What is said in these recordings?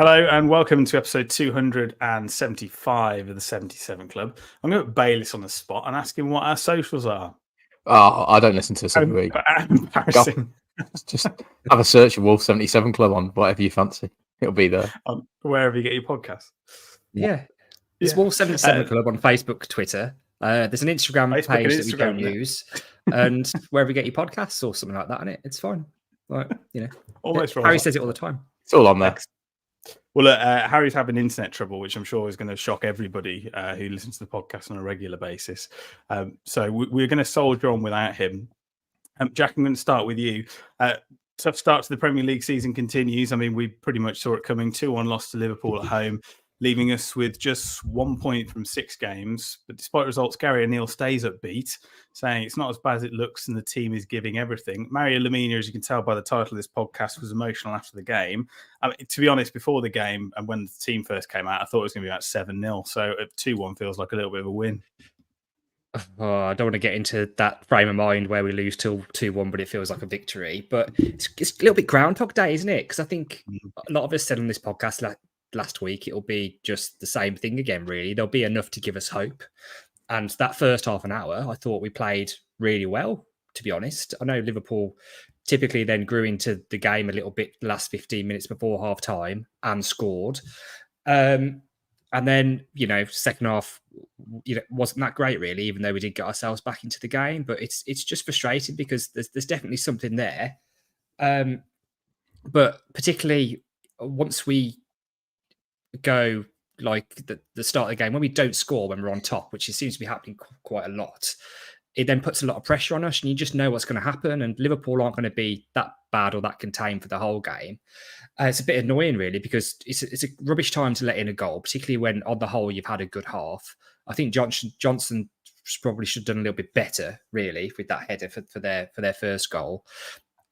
Hello and welcome to episode 275 of the 77 Club. I'm going to put Bayliss on the spot and ask him what our socials are. Oh, I don't listen to this every week. Embarrassing. Just have a search of Wolf 77 Club on whatever you fancy. It'll be there. Wherever you get your podcasts. Yeah. It's Wolf 77 Club on Facebook, Twitter. There's an Instagram page that we don't use. And wherever you get your podcasts or something like that, and it's fine. Like, Almost Harry says it all the time. It's all on there. Well, Harry's having internet trouble, which I'm sure is going to shock everybody who listens to the podcast on a regular basis. So we're going to soldier on without him. Jack, I'm going to start with you. Tough start to the Premier League season continues. I mean, we pretty much saw it coming. 2-1 loss to Liverpool at home, leaving us with just 1 point from 6 games. But despite results, Gary O'Neill stays upbeat, saying it's not as bad as it looks and the team is giving everything. Mario Lemina, as you can tell by the title of this podcast, was emotional after the game. I mean, to be honest, before the game and when the team first came out, I thought it was going to be about 7-0. So 2-1 feels like a little bit of a win. Oh, I don't want to get into that frame of mind where we lose till 2-1, but it feels like a victory. But it's a little bit Groundhog Day, isn't it? Because I think a lot of us said on this podcast last week, it'll be just the same thing again, really. There'll be enough to give us hope. And that first half an hour, I thought we played really well, to be honest. I know Liverpool typically then grew into the game a little bit the last 15 minutes before half time and scored. And then, second half, wasn't that great, really, even though we did get ourselves back into the game. But it's just frustrating because there's definitely something there. But particularly once we go like the start of the game, when we don't score when we're on top, which seems to be happening quite a lot, it then puts a lot of pressure on us and you just know what's going to happen. And Liverpool aren't going to be that bad or that contained for the whole game. It's a bit annoying, really, because it's a rubbish time to let in a goal, particularly when, on the whole, you've had a good half. I think Johnson probably should have done a little bit better, really, with that header for their first goal.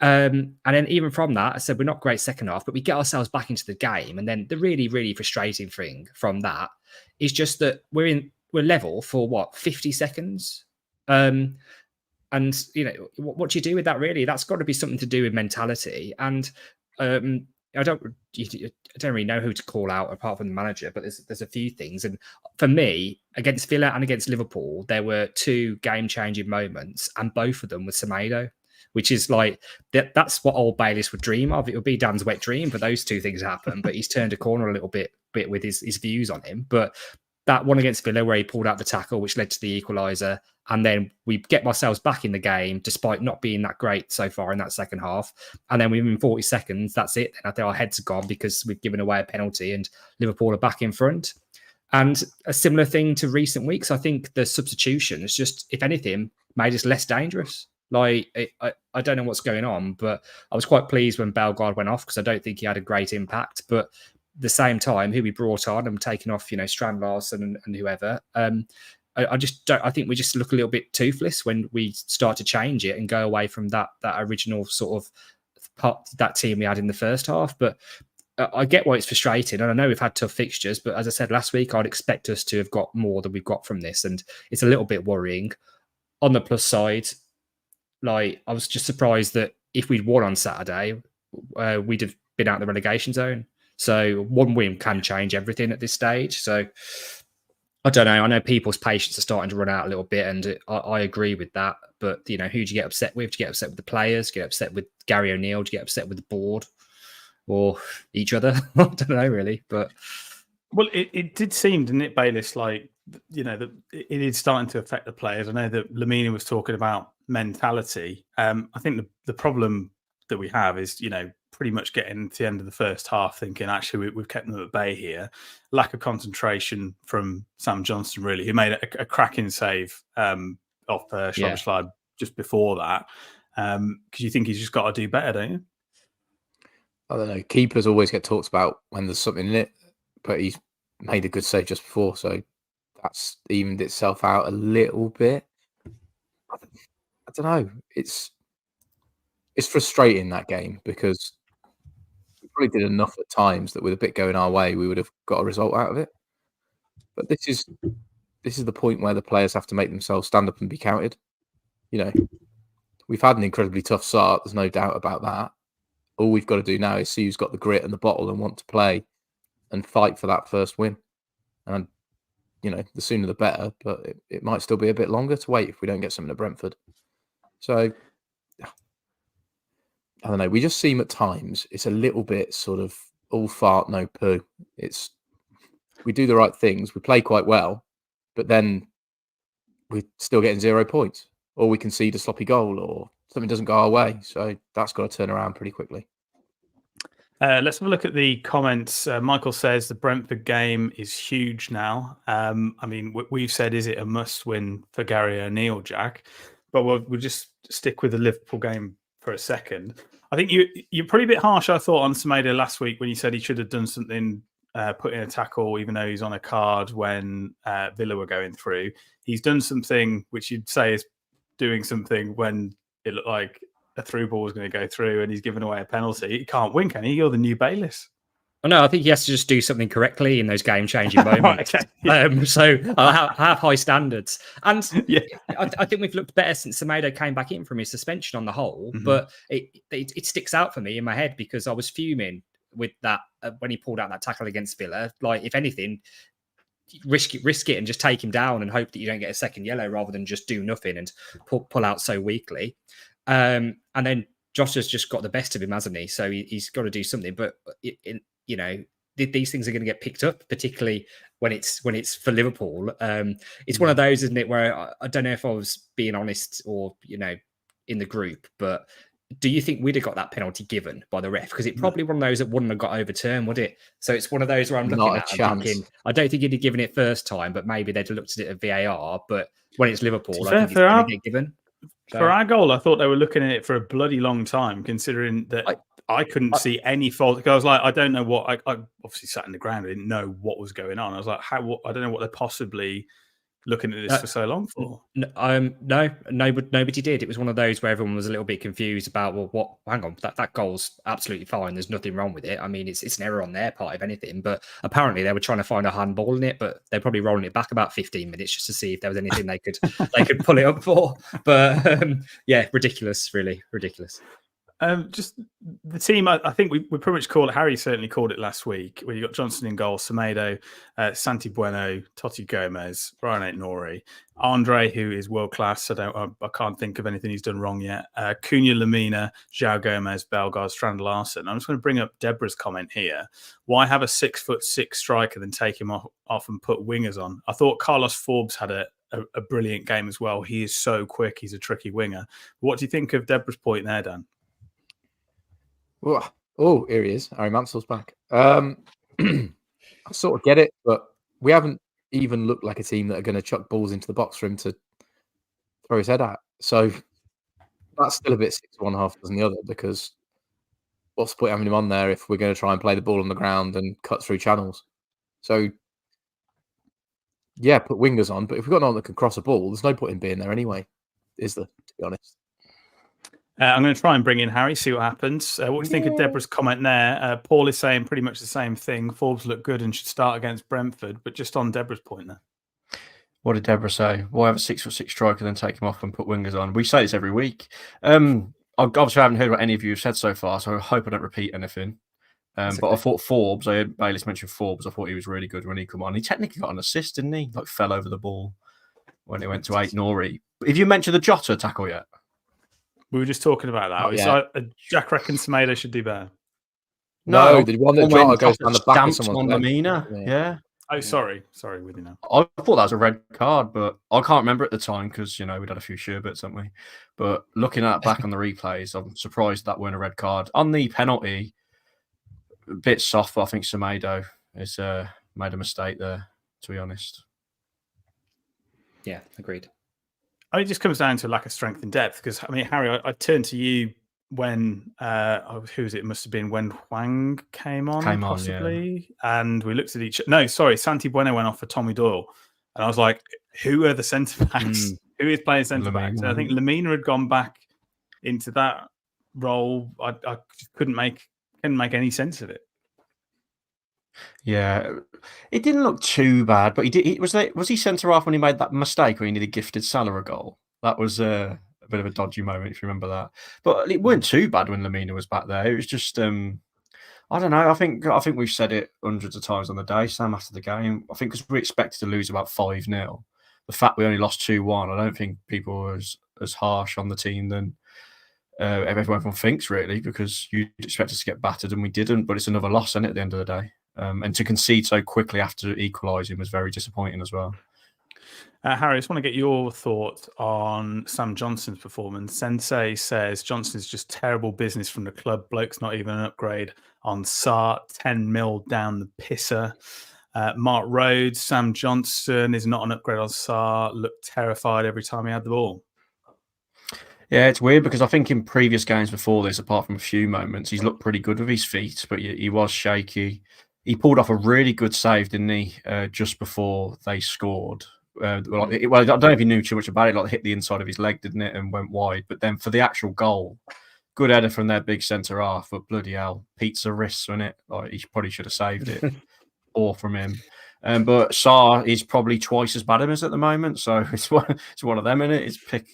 And then even from that, I said we're not great second half, but we get ourselves back into the game. And then the really, really frustrating thing from that is just that we're level for 50 seconds. And what do you do with that? Really, that's got to be something to do with mentality. And I don't really know who to call out apart from the manager, but there's a few things. And for me, against Villa and against Liverpool, there were 2 game-changing moments, and both of them were Semedo, which is like that's what old Bayliss would dream of. It would be Dan's wet dream for those 2 things to happen. But he's turned a corner a little bit with his views on him. But that one against Villa where he pulled out the tackle, which led to the equaliser, and then we get ourselves back in the game despite not being that great so far in that second half. And then within 40 seconds, that's it. And I think our heads are gone because we've given away a penalty and Liverpool are back in front. And a similar thing to recent weeks, I think the substitution is just, if anything, made us less dangerous. Like, I don't know what's going on, but I was quite pleased when Bellegarde went off because I don't think he had a great impact. But at the same time, who we brought on and taken off, Strand Larsen and whoever, I just don't. I think we just look a little bit toothless when we start to change it and go away from that original sort of part, that team we had in the first half. But I get why it's frustrating, and I know we've had tough fixtures. But as I said last week, I'd expect us to have got more than we've got from this, and it's a little bit worrying. On the plus side, like I was just surprised that if we'd won on Saturday, we'd have been out of the relegation zone. So one win can change everything at this stage. So I don't know. I know people's patience are starting to run out a little bit, and I agree with that. But, who do you get upset with? Do you get upset with the players? Do you get upset with Gary O'Neill? Do you get upset with the board or each other? I don't know, really. But well, it did seem, didn't it, Bayliss, like, that it is starting to affect the players. I know that Lemina was talking about mentality. I think the problem that we have is, pretty much getting to the end of the first half thinking, actually, we've kept them at bay here. Lack of concentration from Sam Johnson, really, who made a cracking save off Szoboszlai just before that. Because you think he's just got to do better, don't you? I don't know. Keepers always get talked about when there's something in it, but he's made a good save just before, so that's evened itself out a little bit. I don't know. It's frustrating, that game, because we probably did enough at times that with a bit going our way, we would have got a result out of it. But this is the point where the players have to make themselves stand up and be counted. We've had an incredibly tough start. There's no doubt about that. All we've got to do now is see who's got the grit and the bottle and want to play and fight for that first win. And, the sooner the better, but it might still be a bit longer to wait if we don't get something at Brentford. So, I don't know. We just seem at times, it's a little bit sort of all fart, no poo. We do the right things. We play quite well, but then we're still getting 0 points, or we concede a sloppy goal, or something doesn't go our way. So that's got to turn around pretty quickly. Let's have a look at the comments. Michael says the Brentford game is huge now. I mean, we've said, is it a must-win for Gary O'Neill, Jack? But we'll just stick with the Liverpool game for a second. I think you're pretty bit harsh, I thought, on Semedo last week when you said he should have done something, put in a tackle, even though he's on a card when Villa were going through. He's done something which you'd say is doing something when it looked like a through ball was going to go through and he's given away a penalty. He can't win, can he? You're the new Bayliss. Oh, no, I think he has to just do something correctly in those game-changing moments. Right, okay. So I have high standards. And Yeah. I think we've looked better since Semedo came back in from his suspension on the whole. But it sticks out for me in my head because I was fuming with that when he pulled out that tackle against Villa. Like, if anything, risk it and just take him down and hope that you don't get a second yellow rather than just do nothing and pull out so weakly. And then Josh has just got the best of him, hasn't he? So he's got to do something. But these things are going to get picked up, particularly when it's for Liverpool. It's one of those, isn't it, where I don't know if I was being honest or in the group, but do you think we'd have got that penalty given by the ref? Because it probably one of those that wouldn't have got overturned, would it? So it's one of those where I'm looking at it and thinking, I don't think he'd have given it first time, but maybe they'd have looked at it at VAR. But when it's Liverpool, I think it's going to get given. For our goal, I thought they were looking at it for a bloody long time, considering that I couldn't see any fault. I was like, I don't know what. I obviously sat in the ground. I didn't know what was going on. I was like, I don't know what they're possibly looking at this for so long for. Nobody did. It was one of those where everyone was a little bit confused about, well, what? Hang on, that goal's absolutely fine. There's nothing wrong with it. I mean, it's an error on their part, if anything. But apparently, they were trying to find a handball in it, but they're probably rolling it back about 15 minutes just to see if there was anything they could pull it up for. But yeah, ridiculous, really ridiculous. Just the team, I think we pretty much called it. Harry certainly called it last week, where you got Johnson in goal, Semedo, Santi Bueno, Totti Gomez, Brian Aït-Nouri, Andre, who is world class. I can't think of anything he's done wrong yet. Cunha, Lemina, João Gomez, Bellegarde, Strand Larsen. I'm just going to bring up Deborah's comment here. Why have a 6'6" striker then take him off and put wingers on? I thought Carlos Forbes had a brilliant game as well. He is so quick. He's a tricky winger. What do you think of Deborah's point there, Dan? Oh, here he is. Harry Mansell's back. I sort of get it, but we haven't even looked like a team that are going to chuck balls into the box for him to throw his head at. So that's still a bit 6 of one, half dozen the other, because what's the point having him on there if we're going to try and play the ball on the ground and cut through channels? So, yeah, put wingers on, but if we've got no one that can cross a ball, there's no point in being there anyway, is there, to be honest? I'm going to try and bring in Harry, see what happens. What do you think of Deborah's comment there? Paul is saying pretty much the same thing. Forbes looked good and should start against Brentford, but just on Deborah's point there. What did Deborah say? Why have a 6'6" striker then take him off and put wingers on? We say this every week. Obviously, I haven't heard what any of you have said so far, so I hope I don't repeat anything. But I thought Forbes, I heard Bayliss mention Forbes, I thought he was really good when he came on. He technically got an assist, didn't he? Like, fell over the ball when he went to Aït-Nouri. Have you mentioned the Jota tackle yet? We were just talking about that. Jack reckons Semedo should do better. No, the one that Jota goes down the back of someone's on Lemina. Yeah. Oh, sorry, with you now. I thought that was a red card, but I can't remember at the time because, we'd had a few sherbets, haven't we? But looking at back on the replays, I'm surprised that weren't a red card. On the penalty, a bit soft, but I think Semedo has made a mistake there, to be honest. Yeah, agreed. It just comes down to lack of strength and depth. Because Harry, I turned to you when who was it? It must have been when Hwang came on, possibly. Yeah. And we looked at each. No, sorry, Santi Bueno went off for Tommy Doyle, and I was like, "Who are the centre backs? Who is playing centre backs?" And I think Lemina had gone back into that role. I couldn't make any sense of it. Yeah, it didn't look too bad, but was he centre half when he made that mistake where he nearly gifted Salah a goal? That was a bit of a dodgy moment, if you remember that. But it weren't too bad when Lemina was back there. It was just, I I don't know. I think we've said it hundreds of times on the day, Sam, after the game. I think because we expected to lose about 5-0. The fact we only lost 2-1, I don't think people were as harsh on the team than everyone thinks, really, because you'd expect us to get battered and we didn't. But it's another loss, isn't it, at the end of the day? And to concede so quickly after equalising was very disappointing as well. Harry, I just want to get your thoughts on Sam Johnson's performance. Sensei says Johnson's just terrible business from the club. Bloke's not even an upgrade on Sarr. 10 mil down the pisser. Mark Rhodes, Sam Johnson is not an upgrade on Sarr. Looked terrified every time he had the ball. Yeah, it's weird because I think in previous games before this, apart from a few moments, he's looked pretty good with his feet, but he was shaky. He pulled off a really good save, didn't he, just before they scored. I don't know if he knew too much about it. Like, hit the inside of his leg, didn't it, and went wide. But then for the actual goal, good header from their big centre half. But bloody hell, pizza wrists, wasn't it? Like, he probably should have saved it. Or from him. But Sarr is probably twice as bad as at the moment. So it's one of them, isn't it? It's pick.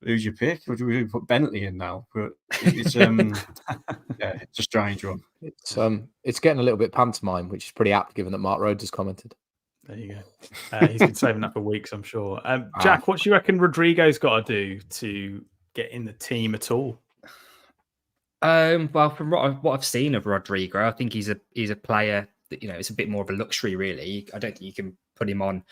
Who's your pick? Or do we put Bentley in now? But it's yeah, it's a strange one. It's getting a little bit pantomime, which is pretty apt given that Mark Rhodes has commented. There you go. He's been saving that for weeks, I'm sure. Jack, what do you reckon Rodrigo's got to do to get in the team at all? Well, from what I've seen of Rodrigo, I think he's a player that, it's a bit more of a luxury, really. I don't think you can put him on,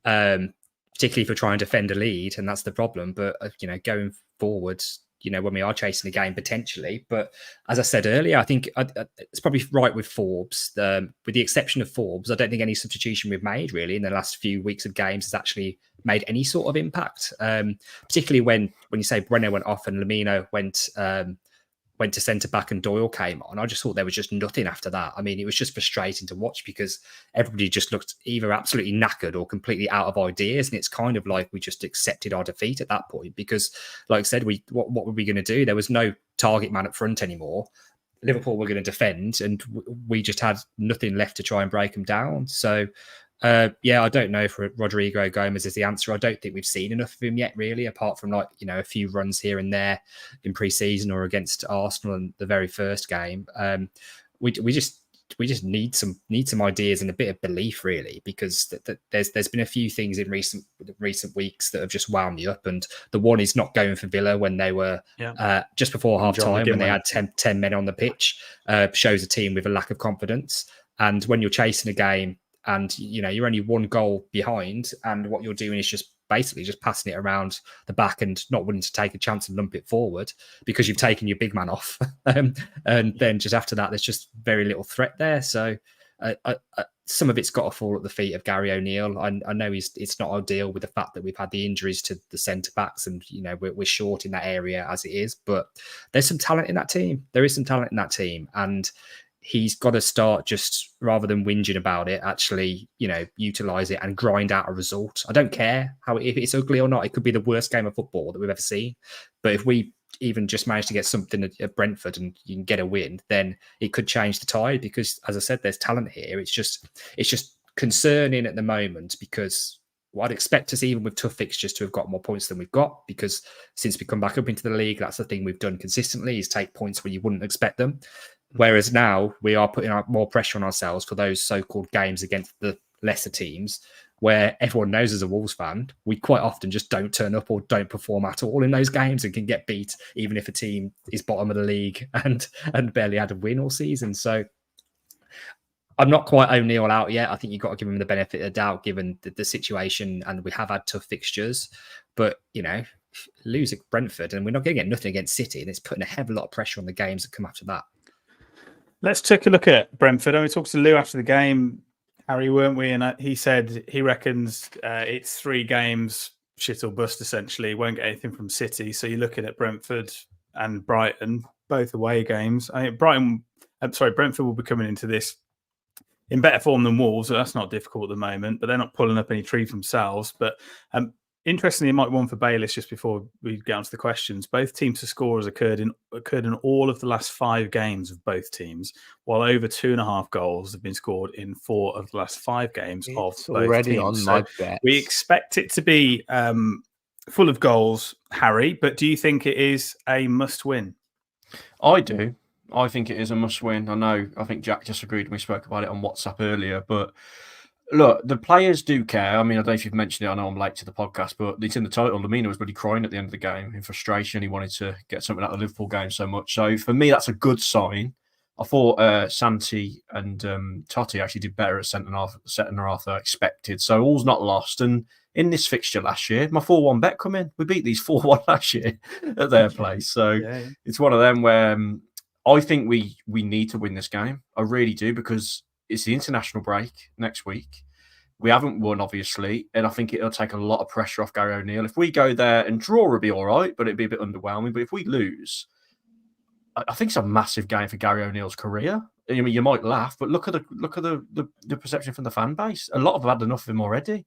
particularly if you're trying to defend a lead, and that's the problem. But going forward, when we are chasing a game potentially. But as I said earlier, I think it's probably right with Forbes. With the exception of Forbes, I don't think any substitution we've made really in the last few weeks of games has actually made any sort of impact. Particularly when you say Brenner went off and Lemina went to centre back and Doyle came on. I just thought there was just nothing after that. I mean, it was just frustrating to watch because everybody just looked either absolutely knackered or completely out of ideas. And it's kind of like we just accepted our defeat at that point because, like I said, what were we going to do? There was no target man up front anymore. Liverpool were going to defend and we just had nothing left to try and break them down. So, yeah, I don't know if Rodrigo Gomez is the answer. I don't think we've seen enough of him yet, really, apart from a few runs here and there in pre-season or against Arsenal in the very first game. We just need some ideas and a bit of belief, really, because there's been a few things in recent weeks that have just wound me up. And the one is not going for Villa when they were just before half time when they had 10 men on the pitch, shows a team with a lack of confidence. And when you're chasing a game, and you're only one goal behind, and what you're doing is just basically just passing it around the back and not willing to take a chance and lump it forward because you've taken your big man off. And then just after that, there's just very little threat there. So some of it's got to fall at the feet of Gary O'Neill. I know it's not ideal with the fact that we've had the injuries to the centre backs and we're short in that area as it is, but there's some talent in that team. There is some talent in that team, and he's got to start just, rather than whinging about it, actually, utilise it and grind out a result. I don't care if it's ugly or not. It could be the worst game of football that we've ever seen. But if we even just manage to get something at Brentford and you can get a win, then it could change the tide because, as I said, there's talent here. It's just concerning at the moment because I'd expect us, even with tough fixtures, to have got more points than we've got because since we come back up into the league, that's the thing we've done consistently is take points where you wouldn't expect them. Whereas now we are putting out more pressure on ourselves for those so-called games against the lesser teams where everyone knows as a Wolves fan, we quite often just don't turn up or don't perform at all in those games and can get beat even if a team is bottom of the league and barely had a win all season. So I'm not quite O'Neill out yet. I think you've got to give him the benefit of the doubt given the situation, and we have had tough fixtures. But, lose at Brentford and we're not going to get nothing against City, and it's putting a hell of a lot of pressure on the games that come after that. Let's take a look at Brentford. We talked to Lou after the game, Harry, weren't we? And he said he reckons it's 3 games, shit or bust, essentially. Won't get anything from City. So you're looking at Brentford and Brighton, both away games. I think Brentford will be coming into this in better form than Wolves. So that's not difficult at the moment, but they're not pulling up any tree themselves. But interestingly, it might one for Bayliss just before we get onto the questions. Both teams to score has occurred in all of the last 5 games of both teams, while over 2.5 goals have been scored in 4 of the last 5 games of both already teams. On my bets. We expect it to be full of goals, Harry, but do you think it is a must-win? I do. I think it is a must-win. I think Jack disagreed when we spoke about it on WhatsApp earlier, but look, the players do care. I mean, I don't know if you've mentioned it. I know I'm late to the podcast, but it's in the title. Lemina was bloody crying at the end of the game in frustration. He wanted to get something out of the Liverpool game so much. So for me, that's a good sign. I thought Santi and Totti actually did better at centre half than I expected. So all's not lost. And in this fixture last year, my 4-1 bet come in. We beat these 4-1 last year at their place. So it's one of them where I think we need to win this game. I really do, because it's the international break next week. We haven't won, obviously, and I think it'll take a lot of pressure off Gary O'Neill. If we go there and draw, it'll be all right, but it'd be a bit underwhelming. But if we lose, I think it's a massive game for Gary O'Neill's career. I mean, you might laugh, but look at the perception from the fan base. A lot have had enough of him already.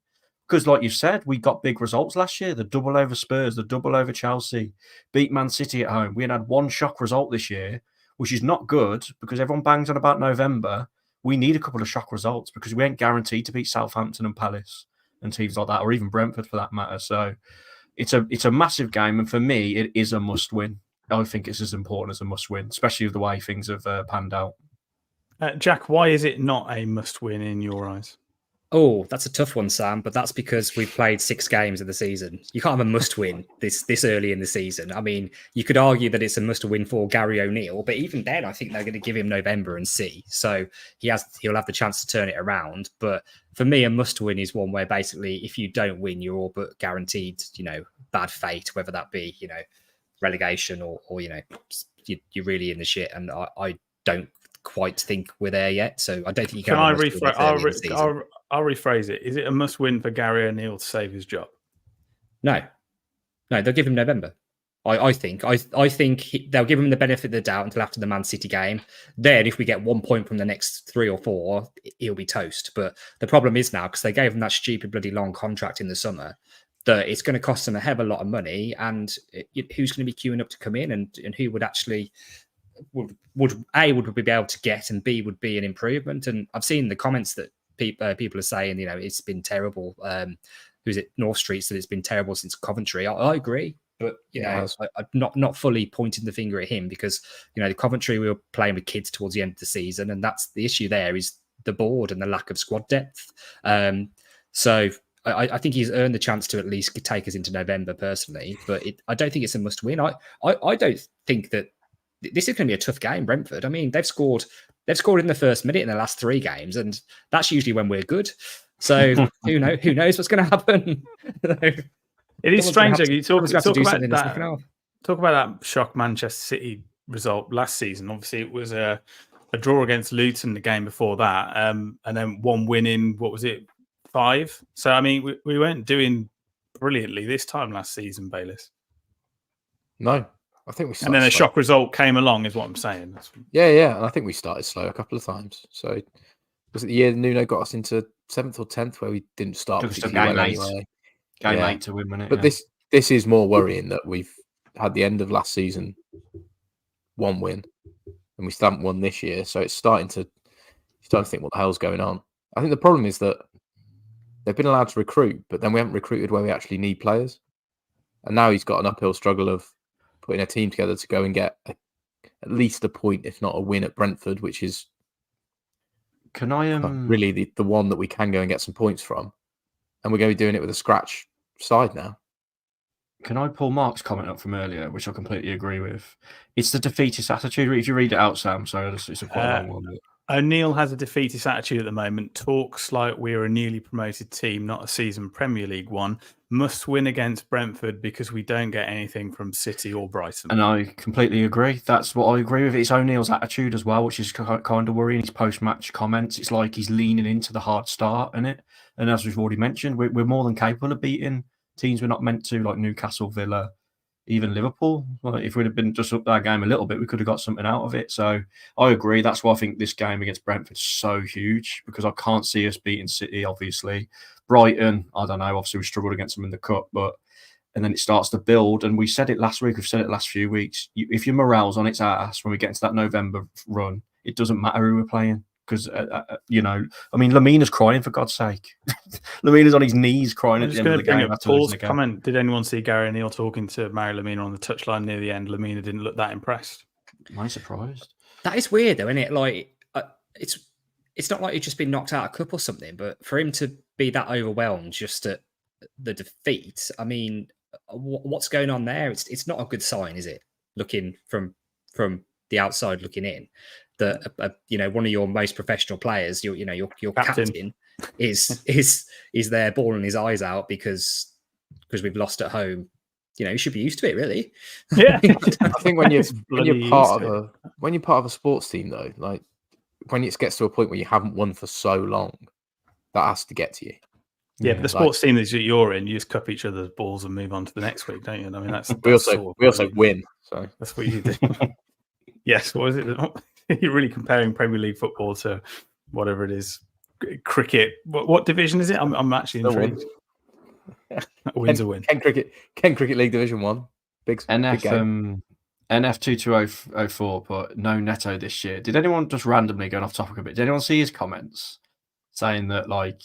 Because, like you said, we got big results last year. The double over Spurs, the double over Chelsea, beat Man City at home. We had one shock result this year, which is not good, because everyone bangs on about November. We need a couple of shock results, because we ain't guaranteed to beat Southampton and Palace and teams like that, or even Brentford for that matter. So it's a massive game, and for me, it is a must-win. I think it's as important as a must-win, especially with the way things have panned out. Jack, why is it not a must-win in your eyes? Oh, that's a tough one, Sam, but that's because we've played 6 games of the season. You can't have a must-win this early in the season. I mean, you could argue that it's a must-win for Gary O'Neill, but even then, I think they're going to give him November and see. So he'll have the chance to turn it around. But for me, a must-win is one where basically, if you don't win, you're all but guaranteed, bad fate, whether that be, relegation or you're really in the shit. And I don't quite think we're there yet. So I don't think you can. I'll rephrase it. Is it a must-win for Gary O'Neill to save his job? No, they'll give him November. I think they'll give him the benefit of the doubt until after the Man City game. Then, if we get 1 point from the next 3 or 4, he'll be toast. But the problem is now, because they gave him that stupid bloody long contract in the summer, that it's going to cost them a hell of a lot of money. And who's going to be queuing up to come in, and who would actually would be able to get, and B would be an improvement. And I've seen the comments that people are saying, it's been terrible. Who's it? North Street said it's been terrible since Coventry. I agree, but I'm not fully pointing the finger at him, because the Coventry, we were playing with kids towards the end of the season, and that's the issue. There is the board and the lack of squad depth. So I think he's earned the chance to at least take us into November personally, but I don't think it's a must win. I don't think that this is going to be a tough game, Brentford. I mean, they've scored in the first minute in the last 3 games, and that's usually when we're good. So who knows what's going to happen? It is strange. You talk about that shock Manchester City result last season. Obviously, it was a draw against Luton the game before that, and then 1 win in, what was it, 5? So, I mean, we weren't doing brilliantly this time last season, Bayliss. No. I think we started and then a slow. shock result came along, is what I'm saying. Yeah. And I think we started slow a couple of times. So was it the year Nuno got us into 7th or 10th where we didn't start particularly well anyway? Game 8 to win, wasn't it? But this is more worrying that we've had the end of last season 1 win, and we still haven't won this year. So it's starting to think, what the hell's going on? I think the problem is that they've been allowed to recruit, but then we haven't recruited where we actually need players. And now he's got an uphill struggle of putting a team together to go and get at least a point, if not a win, at Brentford, which is really the one that we can go and get some points from. And we're going to be doing it with a scratch side now. Can I pull Mark's comment up from earlier, which I completely agree with? It's the defeatist attitude. If you read it out, Sam, sorry, it's a quite long one. O'Neill has a defeatist attitude at the moment. Talks like we're a newly promoted team, not a seasoned Premier League one. Must win against Brentford because we don't get anything from City or Brighton. And I completely agree. That's what I agree with. It's O'Neill's attitude as well, which is kind of worrying. His post-match comments, it's like he's leaning into the hard start in it. And as we've already mentioned, we're more than capable of beating teams we're not meant to, like Newcastle, Villa, even Liverpool. Well, if we'd have been just up that game a little bit, we could have got something out of it. So I agree. That's why I think this game against Brentford is so huge, because I can't see us beating City, obviously. Brighton, I don't know. Obviously, we struggled against them in the cup, and then it starts to build. And we said it last week. We've said it the last few weeks. If your morale's on its ass when we get into that November run, it doesn't matter who we're playing. Because, I mean, Lemina's crying, for God's sake. Lemina's on his knees crying at the end of the game. Paul's comment. Did anyone see Gary O'Neill talking to Mary Lemina on the touchline near the end? Lemina didn't look that impressed. Am I surprised? That is weird, though, isn't it? Like, it's not like he's just been knocked out a cup or something, but for him to be that overwhelmed just at the defeat, I mean, what's going on there? It's not a good sign, is it? Looking from the outside looking in, that one of your most professional players, your captain is there bawling his eyes out because we've lost at home. You should be used to it, really. Yeah, I think when you're part used of a sports team, though, like when it gets to a point where you haven't won for so long, that has to get to you. Yeah, but the sports team that you're in, you just cup each other's balls and move on to the next week, don't you? I mean, that's we also win. So that's what you do. Yes, what is it? You're really comparing Premier League football to whatever it is, cricket. What division is it? I'm actually intrigued. A win's a win. Kent Cricket League Division 1. Big game. NF 2204, but no Neto this year. Did anyone, just randomly going off topic a bit, did anyone see his comments saying that, like,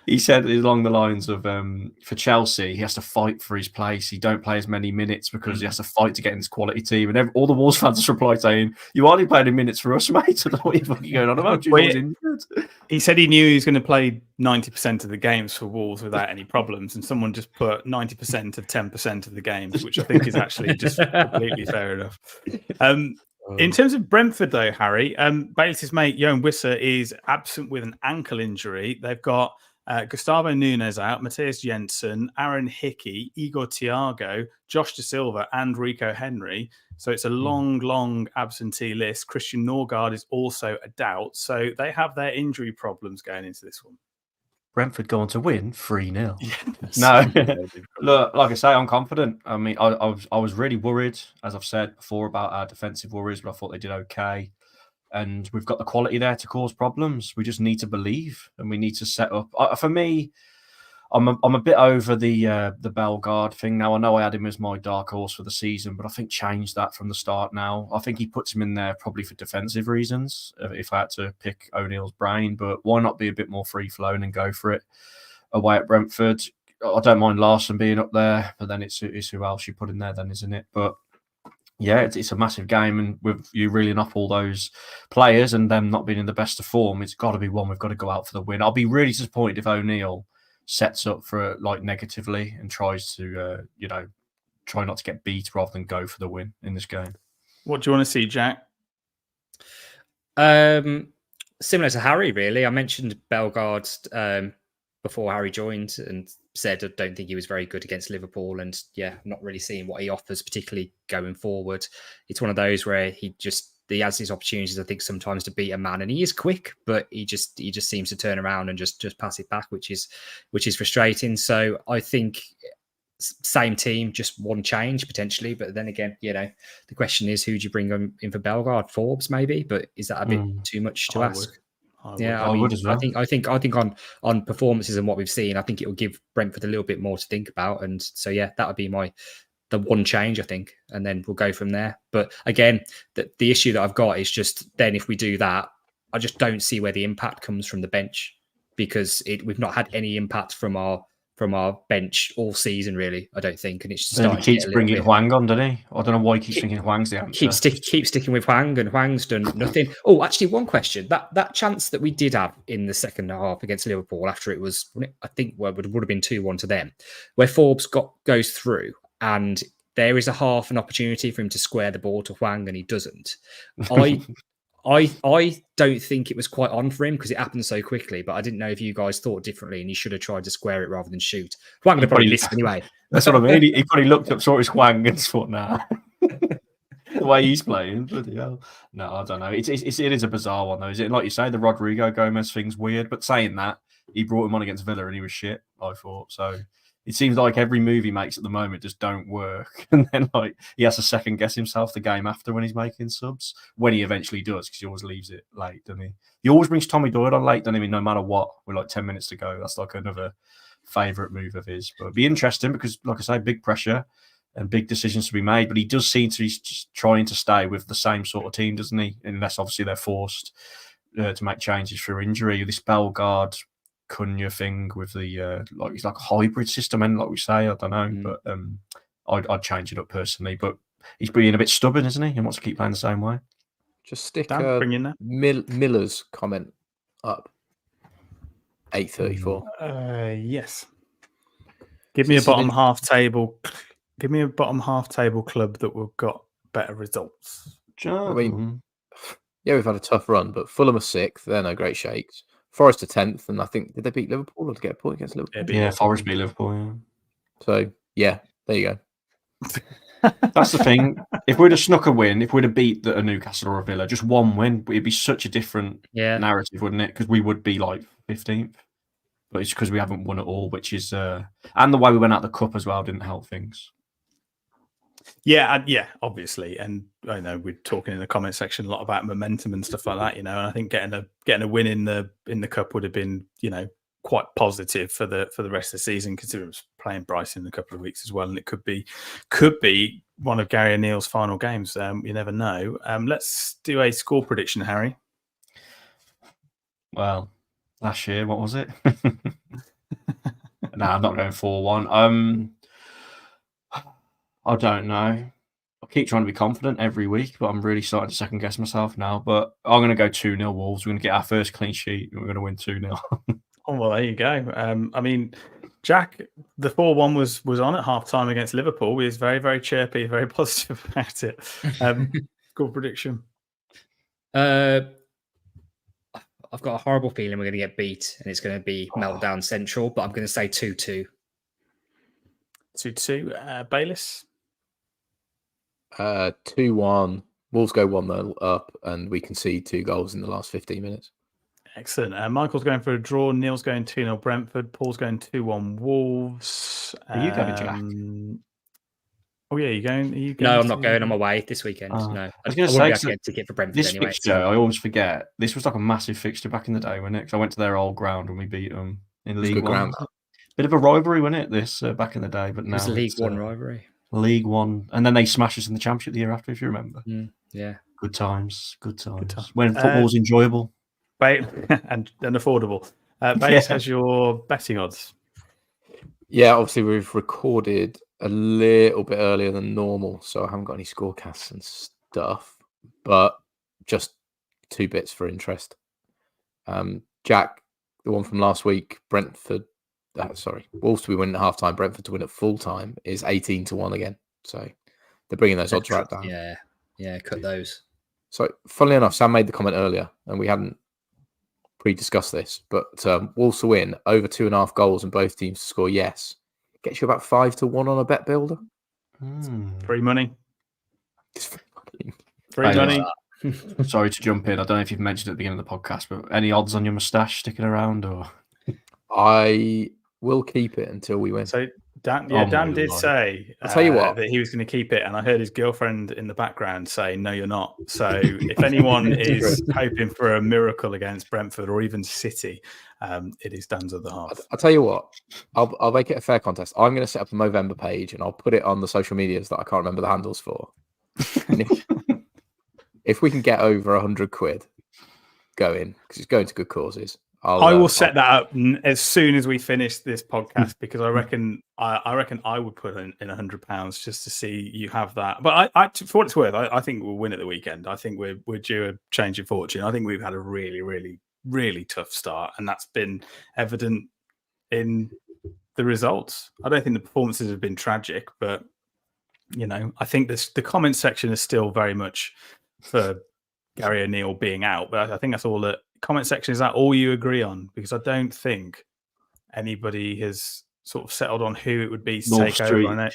he said along the lines of, for Chelsea, he has to fight for his place. He don't play as many minutes because he has to fight to get in this quality team. And all the Wolves fans replied saying, "You hardly played in minutes for us, mate." I don't know what you're fucking going on about. He said he knew he was going to play 90% of the games for Wolves without any problems, and someone just put 90% of 10% of the games, which I think is actually just completely fair enough. In terms of Brentford, though, Harry, Bayless's mate Johan Wissa is absent with an ankle injury. They've got Gustavo Nunes out, Matthias Jensen, Aaron Hickey, Igor Thiago, Josh Da Silva, and Rico Henry. So it's a long absentee list. Christian Norgard is also a doubt. So they have their injury problems going into this one. Brentford going to win 3-0. Yes. No, look, like I say, I'm confident. I mean, I was really worried, as I've said before, about our defensive worries, but I thought they did okay. And we've got the quality there to cause problems. We just need to believe, and we need to set up. For me, I'm a bit over the Bellegarde thing now. I know I had him as my dark horse for the season, but I think change that from the start now. I think he puts him in there probably for defensive reasons, if I had to pick O'Neill's brain. But why not be a bit more free-flowing and go for it away at Brentford? I don't mind Larson being up there, but then it's who else you put in there then, isn't it? But yeah, it's a massive game, and with you reeling up all those players and them not being in the best of form, it's got to be one we've got to go out for the win. I'll be really disappointed if O'Neill sets up for negatively and tries to try not to get beat rather than go for the win in this game. What do you want to see, Jack? Similar to Harry, really. I mentioned Bellegarde before Harry joined and said I don't think he was very good against Liverpool, and I'm not really seeing what he offers, particularly going forward. It's one of those where he has these opportunities, I think, sometimes to beat a man, and he is quick, but he just seems to turn around and just pass it back, which is frustrating. So I think same team, just one change potentially, but then again, the question is, who do you bring in for Bellegarde? Forbes maybe, but is that a bit too much to ask? I would as well. I think on performances and what we've seen, I think it will give Brentford a little bit more to think about, and so that would be the one change, I think, and then we'll go from there. But again, the issue that I've got is just then if we do that, I just don't see where the impact comes from the bench, because we've not had any impact from our bench all season, really. I don't think, and it's just he keeps bringing Hwang on, doesn't he? I don't know why he keeps thinking Hwang's the answer. Keep sticking with Hwang, and Hwang's done nothing. Oh, actually, one question: that chance that we did have in the second half against Liverpool, after it was, I think, would have been 2-1 to them, where Forbes goes through, and there is a half an opportunity for him to square the ball to Hwang, and he doesn't. I don't think it was quite on for him because it happened so quickly, but I didn't know if you guys thought differently and he should have tried to square it rather than shoot. Hwang would have probably missed anyway. That's what I mean. He probably looked up, saw his Hwang and thought, nah. The way he's playing, bloody hell. No, I don't know. It is a bizarre one, though, is it? Like you say, the Rodrigo Gomez thing's weird, but saying that, he brought him on against Villa and he was shit, I thought. So it seems like every move he makes at the moment just don't work. And then he has to second guess himself the game after when he's making subs, when he eventually does, because he always leaves it late, doesn't he? He always brings Tommy Doyle on late, doesn't he? No matter what, with 10 minutes to go. That's another favourite move of his. But it'd be interesting because, like I say, big pressure and big decisions to be made. But he does seem to be just trying to stay with the same sort of team, doesn't he? Unless obviously they're forced to make changes through injury. This Bellegarde Cunha thing with the it's like a hybrid system, and like we say, I don't know, but I'd change it up personally. But he's being a bit stubborn, isn't he? He wants to keep playing the same way. Just stick Dan, bring in there. Miller's comment up. 8:34. Yes. Give me a bottom half table. Give me a bottom half table club that will got better results. I mean, yeah, we've had a tough run, but Fulham are 6th. They're no great shakes. Forest are 10th, and I think did they beat Liverpool or to get a point against Liverpool? Yeah, Forest beat Liverpool. Yeah. So yeah, there you go. That's the thing. If we'd have snuck a win, if we'd have beat a Newcastle or a Villa, just one win, it'd be such a different narrative, wouldn't it? Because we would be like 15th. But it's because we haven't won at all, which is and the way we went out the cup as well didn't help things. Yeah, obviously, and I know we're talking in the comment section a lot about momentum and stuff like that, and I think getting a win in the cup would have been, quite positive for the rest of the season, considering it was playing Brighton in a couple of weeks as well, and it could be one of Gary O'Neill's final games. You never know. Let's do a score prediction, Harry. Well, last year, what was it? No, I'm not going 4-1. I don't know. I keep trying to be confident every week, but I'm really starting to second guess myself now. But I'm going to go 2-0 Wolves. We're going to get our first clean sheet and we're going to win 2-0. Oh, well, there you go. I mean, Jack, the 4-1 was on at half time against Liverpool. He was very, very chirpy, very positive about it. Score prediction. I've got a horrible feeling we're going to get beat and it's going to be meltdown central, but I'm going to say 2-2. 2-2. Bayliss? 2-1. Wolves go 1-0 up and we concede 2 goals in the last 15 minutes. Excellent. Michael's going for a draw. Neil's going 2-0 Brentford. Paul's going 2-1 Wolves. Are you going, Jack? Oh, yeah, Are you going? No, I'm not going on my way this weekend. No. I was going to say, get a ticket for Brentford this anyway. fixture, I always forget. This was like a massive fixture back in the day, wasn't it? Because I went to their old ground and we beat them in League One. Ground. Bit of a rivalry, wasn't it, this back in the day? But now it was a League One rivalry. League One. And then they smashed us in the Championship the year after, if you remember. Yeah. Good times. When football's enjoyable. And affordable. Bates has your betting odds. Yeah, obviously we've recorded a little bit earlier than normal, so I haven't got any scorecasts and stuff, but just 2 bits for interest. Jack, the one from last week, Wolves to be winning at half time, Brentford to win at full time is 18-1 again. So they're bringing those odds right down. Yeah, cut those. So funnily enough, Sam made the comment earlier, and we hadn't pre-discussed this, but Wolves to win over 2.5 goals and both teams to score gets you about 5-1 on a bet builder. Free money. Free money. Sorry to jump in. I don't know if you've mentioned at the beginning of the podcast, but any odds on your moustache sticking around? Or I will keep it until we win. So Dan did say I'll tell you what, that he was going to keep it, and I heard his girlfriend in the background say, "No, you're not." So if anyone is hoping for a miracle against Brentford or even City, it is Dan's other half. I'll tell you what, I'll make it a fair contest. I'm going to set up a Movember page and I'll put it on the social medias that I can't remember the handles for. And if we can get over 100 quid going, because it's going to good causes. I will set that up as soon as we finish this podcast, because I reckon I would put in £100 just to see you have that. But I for what it's worth, I think we'll win at the weekend. I think we're due a change of fortune. I think we've had a really, really, really tough start, and that's been evident in the results. I don't think the performances have been tragic, but I think the comment section is still very much for Gary O'Neill being out. But I think that's all that. Comment section, is that all you agree on? Because I don't think anybody has sort of settled on who it would be to take over.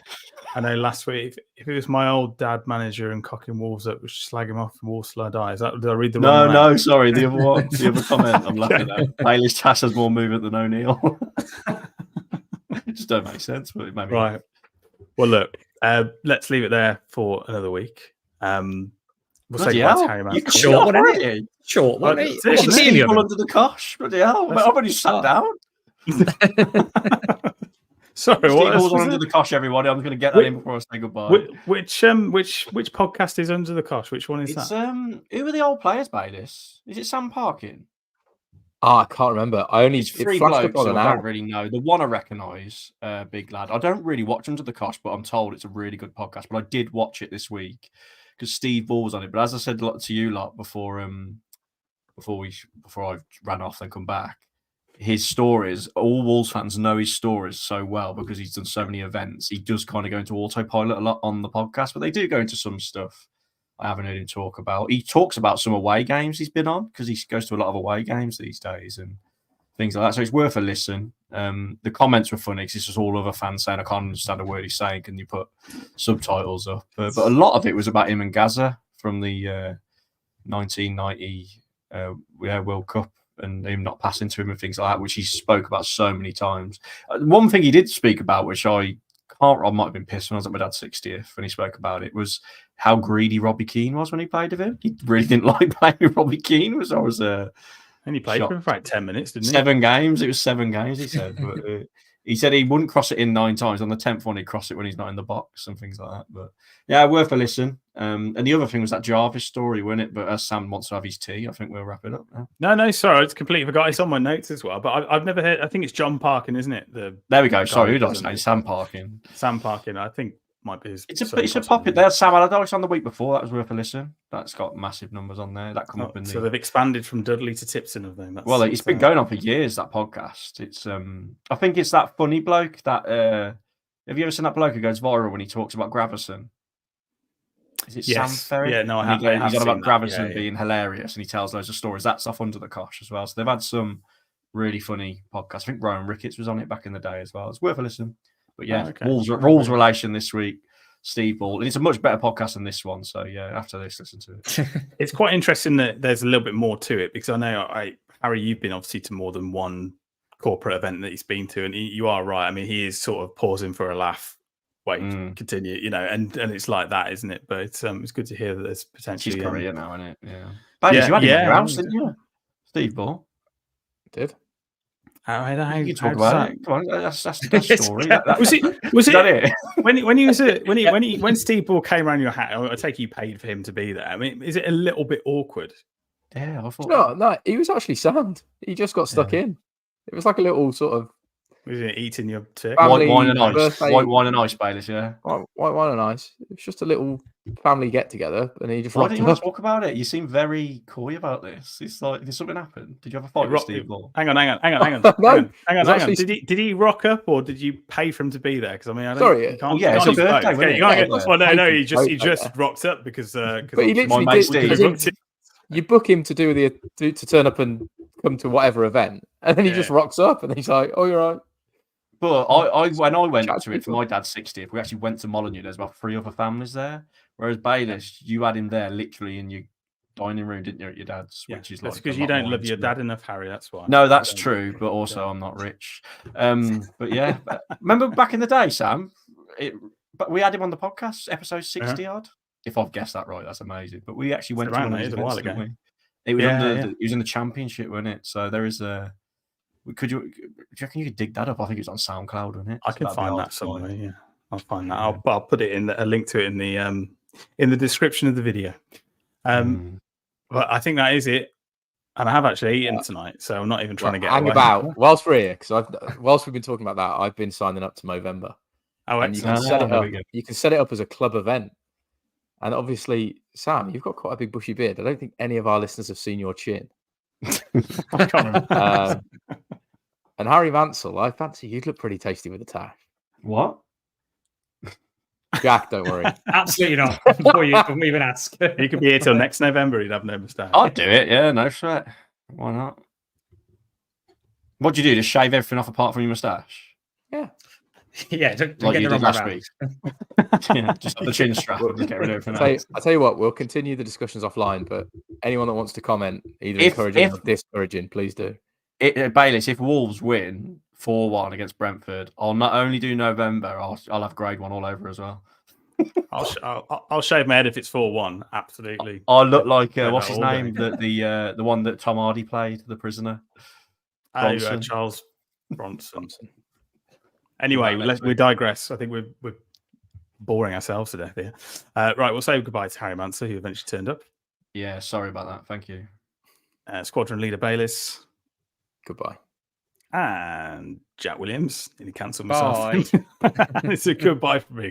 I know last week, if it was my old dad manager and cocking Wolves that was slag him off and Wolves till I die. Did I read the wrong? No, sorry, the other one, the other comment. I'm laughing at. Bailey's Tass has more movement than O'Neill. It just don't make sense, but it maybe right. Well, look, let's leave it there for another week. We'll say goodbye to Harry Mansell. Short one, isn't it? Short one. People under the cosh. Bloody hell. I've already sat down. Sorry, what was under the cosh, everybody. I'm going to get that in before I say goodbye. Which podcast is under the cosh? Which one is that? Who are the old players by this? Is it Sam Parkin? I can't remember. It's three blokes, so I don't really know. The one I recognise, Big Lad. I don't really watch Under the Cosh, but I'm told it's a really good podcast. But I did watch it this week because Steve Ball was on it. But as I said to you lot before I ran off and come back, his stories, all Wolves fans know his stories so well because he's done so many events. He does kind of go into autopilot a lot on the podcast, but they do go into some stuff I haven't heard him talk about. He talks about some away games he's been on because he goes to a lot of away games these days and things like that. So it's worth a listen. The comments were funny because it's just all other fans saying, I can't understand a word he's saying. Can you put subtitles up? But a lot of it was about him and Gaza from the 1990 World Cup and him not passing to him and things like that, which he spoke about so many times. One thing he did speak about, which I might have been pissed when I was at my dad's 60th when he spoke about it, was how greedy Robbie Keane was when he played with him. He really didn't like playing with Robbie Keane. I was and he played for him for like 10 minutes, didn't he? 7 games. It was 7 games, he said. But he said he wouldn't cross it in 9 times. On the 10th one, he'd cross it when he's not in the box and things like that. But yeah, worth a listen. And the other thing was that Jarvis story, wasn't it? But as Sam wants to have his tea, I think we'll wrap it up now. No, sorry, I just completely forgot. It's on my notes as well. But I've never heard. I think it's John Parkin, isn't it? There we go. Sorry, who did I say? Sam Parkin. Sam Parkin. I think might be his. It's a pop it there. Sam Allardyce on the week before. That was worth a listen. That's got massive numbers on there. That come up in the. So they've expanded from Dudley to Tipton of them. Well, it's been going on for years. That podcast. It's I think it's that funny bloke that. Have you ever seen that bloke who goes viral when he talks about Gravison? Is it Sam Ferry? Yeah, no, I have. He's on about Gravison being hilarious, and he tells loads of stories. That's off Under the Cosh as well. So they've had some really funny podcasts. I think Rowan Ricketts was on it back in the day as well. It's worth a listen. But yeah, Wolves relation this week. Steve Ball. And it's a much better podcast than this one. So yeah, after this, listen to it. It's quite interesting that there's a little bit more to it because I know, Harry, you've been obviously to more than one corporate event that he's been to, and you are right. I mean, he is sort of pausing for a laugh. Wait, continue, and it's like that, isn't it? But it's good to hear that there's potentially. He's career now, isn't it? Yeah. But you had him in your house, didn't you? Steve Ball did. You talk about it. Come on, that's the story. Was it when Steve Ball came around your hat? I take you paid for him to be there. I mean, is it a little bit awkward? Yeah, I thought. No, he was actually sound. He just got stuck in. It was like a little sort of. Was it eating your turkey? White wine and ice. White wine and ice, Bayless. Yeah. White wine and ice. It was just a little family get together, and he just. Why didn't you want to talk about it? You seem very coy about this. It's like, did something happen? Did you have a fight with Steve Ball? Hang on. No, hang on. Did he rock up, or did you pay for him to be there? Because I mean, I don't. Sorry. It's a birthday. No. He just rocked up because. But he literally did. You book him to to turn up and come to whatever event, and then he just rocks up, and he's like, "Oh, you're right." But when I went to it for my dad's 60th, we actually went to Molyneux. There's about 3 other families there. Whereas Bayless, you had him there literally in your dining room, didn't you, at your dad's? Which is that's because you don't love your dad enough, Harry. That's why. No, that's true. But also, I'm not rich. But yeah, remember back in the day, Sam? But we had him on the podcast, episode 60 odd. If I've guessed that right, that's amazing. But we actually went to one of his events, didn't we? It was it was in the championship, wasn't it? So there is a. Do you reckon you could dig that up? I think it's on SoundCloud, wasn't it? I can find that somewhere. Yeah, I'll find that. I'll put it in a link to it in the description of the video. But I think that is it. And I have actually eaten tonight, so I'm not even trying to get hang away. About whilst we're here, because whilst we've been talking about that, I've been signing up to Movember. Oh, and you can set it up. You can set it up as a club event. And obviously, Sam, you've got quite a big bushy beard. I don't think any of our listeners have seen your chin. I can't remember. And Harry Mansell, I fancy you'd look pretty tasty with a tash. What? Jack, don't worry. Absolutely not. Before you even ask. He could be here till next November. He'd have no moustache. I'd do it. Yeah, no sweat. Why not? What do you do? Just shave everything off apart from your moustache? Yeah. Yeah, don't like get you the did wrong last way week. Yeah, just the chin strap. We'll just get rid of everything. I'll tell you what, we'll continue the discussions offline, but anyone that wants to comment, either encouraging or discouraging, please do. Bayless, if Wolves win 4-1 against Brentford, I'll not only do November, I'll have grade 1 all over as well. I'll shave my head if it's 4-1. Absolutely. I'll look like what's his name? The one that Tom Hardy played, the prisoner. Charles Bronson. Anyway, we digress. I think we're boring ourselves to death here. Right, we'll say goodbye to Harry Mansell, who eventually turned up. Yeah, sorry about that. Thank you. Squadron leader Bayless. Goodbye. And Jack Williams. He cancelled myself. It's a goodbye for me.